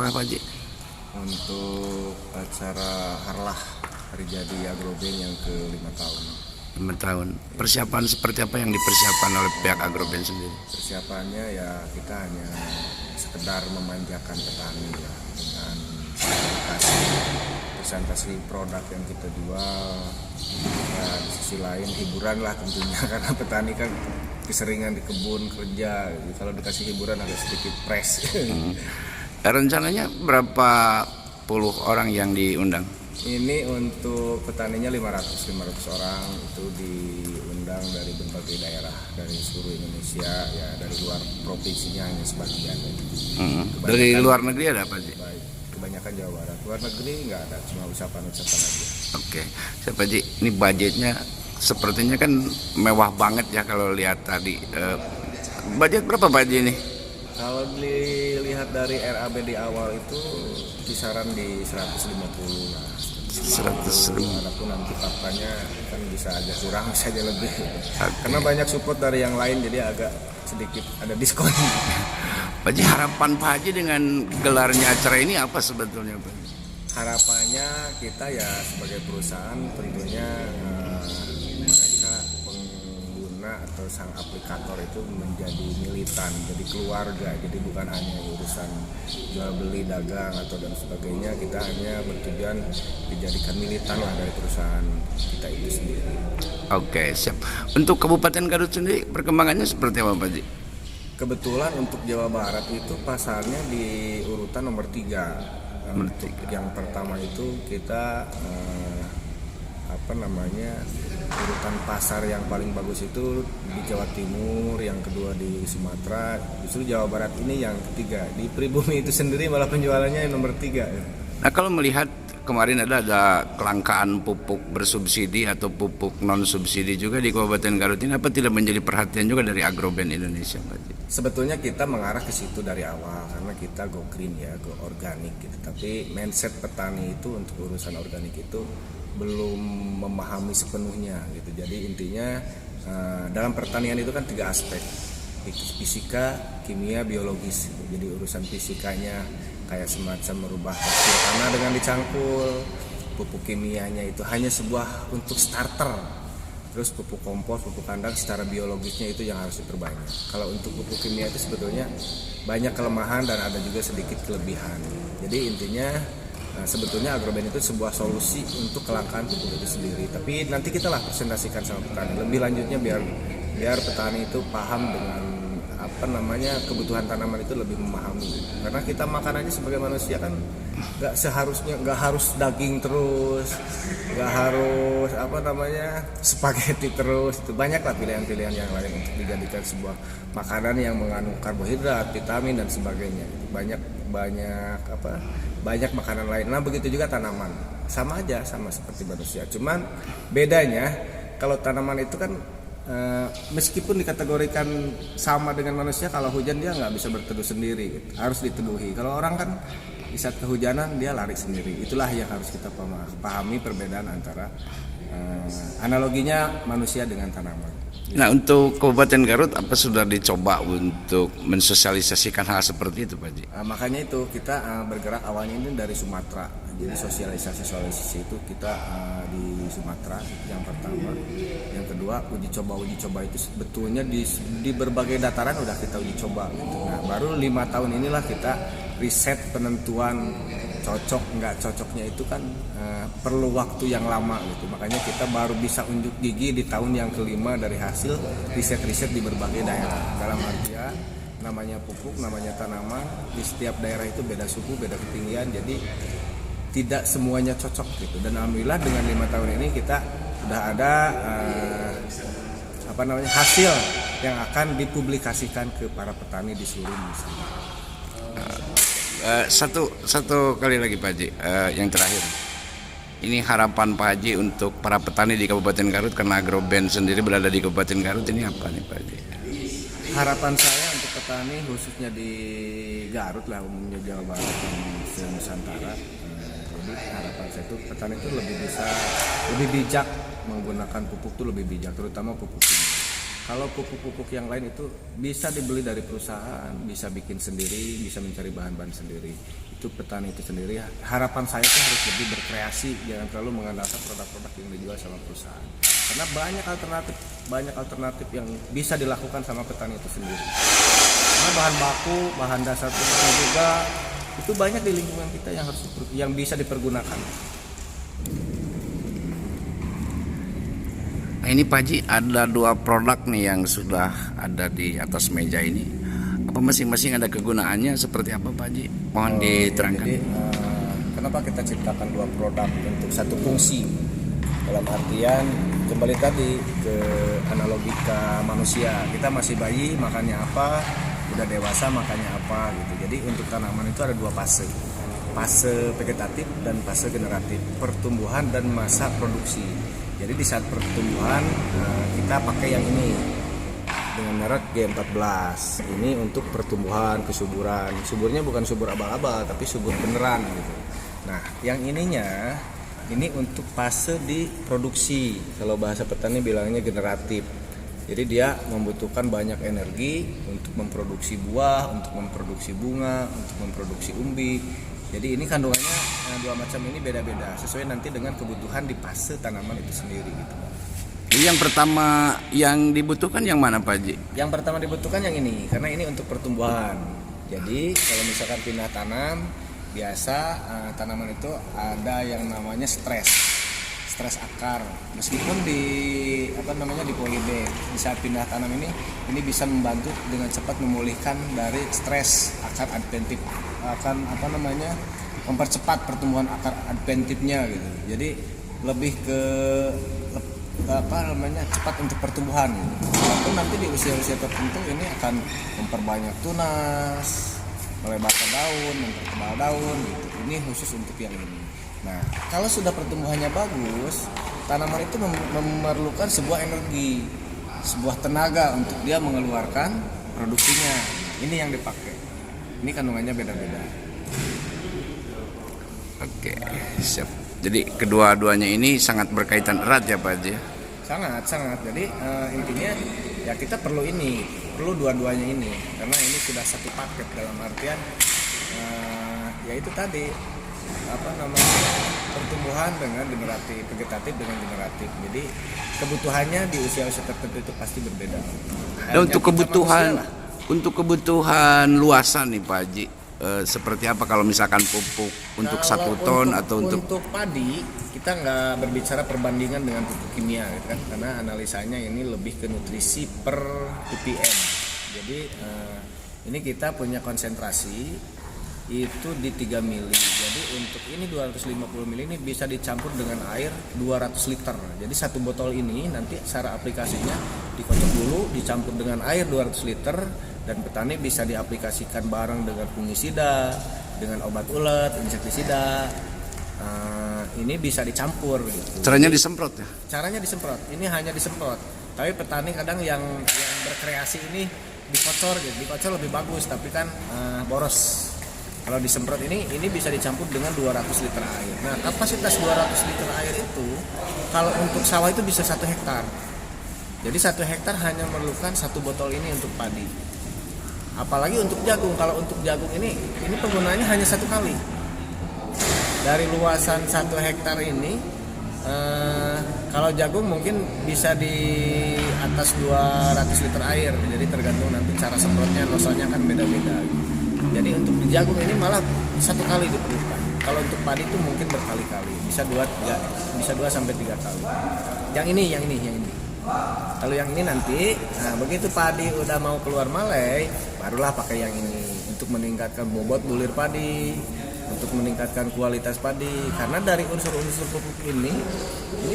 apakah Pak Haji? Untuk acara Harlah Hari Jadi Agroben yang ke-5 tahun. 5 tahun. Persiapan seperti apa yang dipersiapkan oleh pihak Agroben sendiri? Persiapannya ya kita hanya sekedar memanjakan petani ya, dengan presentasi produk yang kita jual. Ya, di sisi lain hiburan lah tentunya karena petani kan keseringan di kebun kerja. Jadi kalau dikasih hiburan agak sedikit press. Rencananya berapa puluh orang yang diundang? Ini untuk petaninya 500 orang itu diundang dari berbagai daerah dari seluruh Indonesia ya, dari luar provinsinya hanya sebagian. Dari luar negeri ada apa sih? Baik, kebanyakan Jawa Barat. Luar negeri nggak ada, cuma ucapan-ucapan aja. Oke, siapa Ji? Ini budgetnya sepertinya kan mewah banget ya kalau lihat tadi. Budget berapa Pak Ji ini? Kalau dilihat dari RAB di awal itu kisaran di 150 lah. 150. Walaupun nanti faktanya kan bisa aja kurang, bisa aja lebih. Karena banyak support dari yang lain jadi agak sedikit ada diskon. Pak Haji, harapan Pak Haji dengan gelarnya acara ini apa sebetulnya Pak? Harapannya kita ya sebagai perusahaan tentunya mereka pengguna atau sang aplikator itu menjadi militan, jadi keluarga, jadi bukan hanya urusan jual beli dagang atau dan sebagainya. Kita hanya bertujuan dijadikan militan lah dari perusahaan kita itu sendiri. Oke, siap. Untuk Kabupaten Garut sendiri perkembangannya seperti apa Pak Haji? Kebetulan untuk Jawa Barat itu pasarnya di urutan nomor 3. Untuk yang pertama itu kita urutan pasar yang paling bagus itu di Jawa Timur, yang kedua di Sumatera, justru Jawa Barat ini yang ketiga. Di pribumi itu sendiri malah penjualannya yang nomor 3. Nah, kalau melihat kemarin ada kelangkaan pupuk bersubsidi atau pupuk non subsidi juga di Kabupaten Garut ini, apa tidak menjadi perhatian juga dari Agroben Indonesia Pak Haji? Sebetulnya kita mengarah ke situ dari awal karena kita go green ya, go organik gitu. Tapi mindset petani itu untuk urusan organik itu belum memahami sepenuhnya gitu. Jadi intinya dalam pertanian itu kan 3 aspek, fisika, kimia, biologis. Jadi urusan fisikanya kayak semacam merubah tekstur tanah dengan dicangkul. Pupuk kimianya itu hanya sebuah untuk starter. Terus pupuk kompos, pupuk kandang secara biologisnya itu yang harus diperbanyak. Kalau untuk pupuk kimia itu sebetulnya banyak kelemahan dan ada juga sedikit kelebihan. Jadi intinya sebetulnya Agroben itu sebuah solusi untuk kelangkaan pupuk itu sendiri. Tapi nanti kita lah presentasikan sama petani. Lebih lanjutnya biar petani itu paham dengan kebutuhan tanaman itu lebih memahami. Karena kita makanannya sebagai manusia kan nggak harus daging terus, nggak harus spaghetti terus. Itu banyaklah pilihan-pilihan yang lain untuk dijadikan sebuah makanan yang mengandung karbohidrat, vitamin dan sebagainya. Banyak makanan lain. Nah begitu juga tanaman, sama aja, sama seperti manusia. Cuman bedanya kalau tanaman itu kan meskipun dikategorikan sama dengan manusia, kalau hujan dia nggak bisa berteduh sendiri, harus diteduhi. Kalau orang kan di saat kehujanan dia lari sendiri. Itulah yang harus kita pahami perbedaan antara analoginya manusia dengan tanaman. Nah, untuk Kabupaten Garut apa sudah dicoba untuk mensosialisasikan hal seperti itu Pak Haji? Makanya itu kita bergerak awalnya ini dari Sumatera. Jadi sosialisasi itu kita di Sumatera yang pertama. Yang kedua uji coba itu sebetulnya di berbagai dataran udah kita uji coba gitu. Nah, baru 5 tahun inilah kita riset penentuan cocok nggak cocoknya itu kan perlu waktu yang lama gitu. Makanya kita baru bisa unjuk gigi di tahun yang kelima dari hasil riset-riset di berbagai daerah. Dalam artian namanya pupuk, namanya tanaman, di setiap daerah itu beda suhu, beda ketinggian, jadi tidak semuanya cocok gitu. Dan alhamdulillah dengan 5 tahun ini kita sudah ada hasil yang akan dipublikasikan ke para petani di seluruh Indonesia. Satu kali lagi Pak Haji, yang terakhir. Ini harapan Pak Haji untuk para petani di Kabupaten Garut, karena Agroben sendiri berada di Kabupaten Garut, ini apa nih Pak Haji? Harapan saya untuk petani khususnya di Garut lah, umumnya Jawa Barat dan Nusantara. Jadi harapan saya itu petani itu lebih bijak menggunakan pupuk itu lebih bijak, terutama pupuk kimia. Kalau pupuk-pupuk yang lain itu bisa dibeli dari perusahaan, bisa bikin sendiri, bisa mencari bahan-bahan sendiri. Itu petani itu sendiri. Harapan saya tuh harus lebih berkreasi, jangan terlalu mengandalkan produk-produk yang dijual sama perusahaan. Karena banyak alternatif yang bisa dilakukan sama petani itu sendiri. Karena bahan baku, bahan dasar pupuknya juga itu banyak di lingkungan kita yang bisa dipergunakan. Nah, ini Pak Haji ada 2 produk nih yang sudah ada di atas meja ini. Apa masing-masing ada kegunaannya seperti apa Pak Haji? Mohon diterangkan. Jadi, kenapa kita ciptakan 2 produk untuk satu fungsi? Dalam artian kembali tadi ke analogika manusia. Kita masih bayi makannya apa, udah dewasa makannya apa gitu. Jadi untuk tanaman itu ada 2 fase. Fase vegetatif dan fase generatif, pertumbuhan dan masa produksi. Jadi di saat pertumbuhan kita pakai yang ini dengan merek G14. Ini untuk pertumbuhan, kesuburan. Suburnya bukan subur abal-abal tapi subur beneran gitu. Nah, yang ininya ini untuk fase di produksi. Kalau bahasa petani bilangnya generatif. Jadi dia membutuhkan banyak energi untuk memproduksi buah, untuk memproduksi bunga, untuk memproduksi umbi. Jadi ini kandungannya 2 macam ini beda-beda sesuai nanti dengan kebutuhan di fase tanaman itu sendiri gitu. Yang pertama yang dibutuhkan yang mana Pak Haji? Yang pertama dibutuhkan yang ini karena ini untuk pertumbuhan. Jadi kalau misalkan pindah tanam biasa tanaman itu ada yang namanya stres akar. Meskipun di di polybag di saat pindah tanam ini bisa membantu dengan cepat memulihkan dari stres akar adventif, akan mempercepat pertumbuhan akar adventifnya gitu. Jadi lebih ke cepat untuk pertumbuhan gitu. Walaupun nanti di usia-usia tertentu ini akan memperbanyak tunas, melebarkan daun, mempertebal daun gitu. Ini khusus untuk yang ini. Nah, kalau sudah pertumbuhannya bagus, tanaman itu memerlukan sebuah energi, sebuah tenaga untuk dia mengeluarkan produksinya. Ini yang dipakai. Ini kandungannya beda-beda. Oke, siap. Jadi kedua-duanya ini sangat berkaitan erat ya Pak Haji? Sangat. Jadi intinya ya kita perlu dua-duanya ini karena ini sudah satu paket dalam artian ya itu tadi pertumbuhan dengan generatif, vegetatif dengan generatif. Jadi kebutuhannya di usia-usia tertentu itu pasti berbeda. Dan untuk kebutuhan luasan nih Pak Haji, seperti apa kalau misalkan pupuk untuk 1 ton atau untuk padi kita nggak berbicara perbandingan dengan pupuk kimia gitu kan, karena analisanya ini lebih ke nutrisi per ppm. Jadi ini kita punya konsentrasi itu di 3 mili. Jadi untuk ini 250 mili ini bisa dicampur dengan air 200 liter. Jadi 1 botol ini nanti cara aplikasinya dikocok dulu, dicampur dengan air 200 liter dan petani bisa diaplikasikan bareng dengan fungisida, dengan obat ulat, insektisida. Ini bisa dicampur gitu. Caranya disemprot ya? Caranya disemprot. Ini hanya disemprot. Tapi petani kadang yang berkreasi ini dikocor gitu. Dikocor lebih bagus tapi kan boros. Kalau disemprot ini bisa dicampur dengan 200 liter air. Nah, kapasitas 200 liter air itu kalau untuk sawah itu bisa 1 hektar. Jadi 1 hektar hanya memerlukan 1 botol ini untuk padi. Apalagi untuk jagung. Kalau untuk jagung ini penggunaannya hanya 1 kali. Dari luasan 1 hektar ini, kalau jagung mungkin bisa di atas 200 liter air. Jadi tergantung nanti cara semprotnya, nozzle-nya kan beda-beda. Jadi untuk di jagung ini malah 1 kali diperlukan. Kalau untuk padi itu mungkin berkali-kali, bisa 2 sampai 3 kali. Yang ini. Kalau yang ini nanti, begitu padi udah mau keluar malai, barulah pakai yang ini untuk meningkatkan bobot bulir padi, untuk meningkatkan kualitas padi. Karena dari unsur-unsur pupuk ini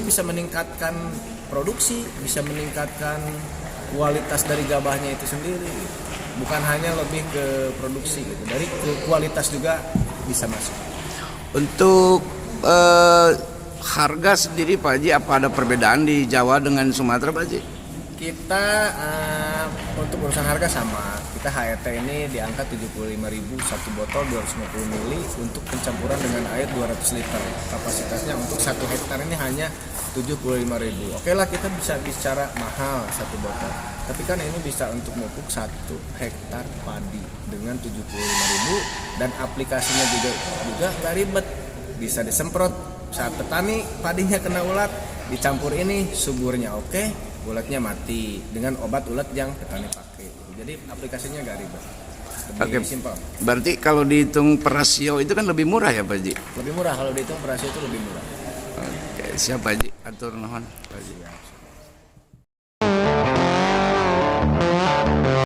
bisa meningkatkan produksi, bisa meningkatkan kualitas dari gabahnya itu sendiri. Bukan hanya lebih ke produksi gitu, dari kualitas juga bisa masuk. Untuk harga sendiri Pak Haji, apa ada perbedaan di Jawa dengan Sumatera Pak Haji? Kita untuk urusan harga sama. Kita HET ini di angka 75.000 1 botol 250 ml untuk pencampuran dengan air 200 liter. Kapasitasnya untuk 1 hektar ini hanya 75.000. Oke lah, kita bisa bicara mahal satu botol, tapi kan ini bisa untuk memupuk 1 hektar padi dengan 75.000, dan aplikasinya juga nggak ribet, bisa disemprot saat petani padinya kena ulat, dicampur ini suburnya oke, ulatnya mati dengan obat ulat yang petani pakai. Jadi aplikasinya nggak ribet, lebih simpel. Berarti kalau dihitung per rasio itu kan lebih murah ya Pak Haji? Lebih murah kalau dihitung per rasio, itu lebih murah. Oke, siap Pak Haji, atur nuhun Pak Haji.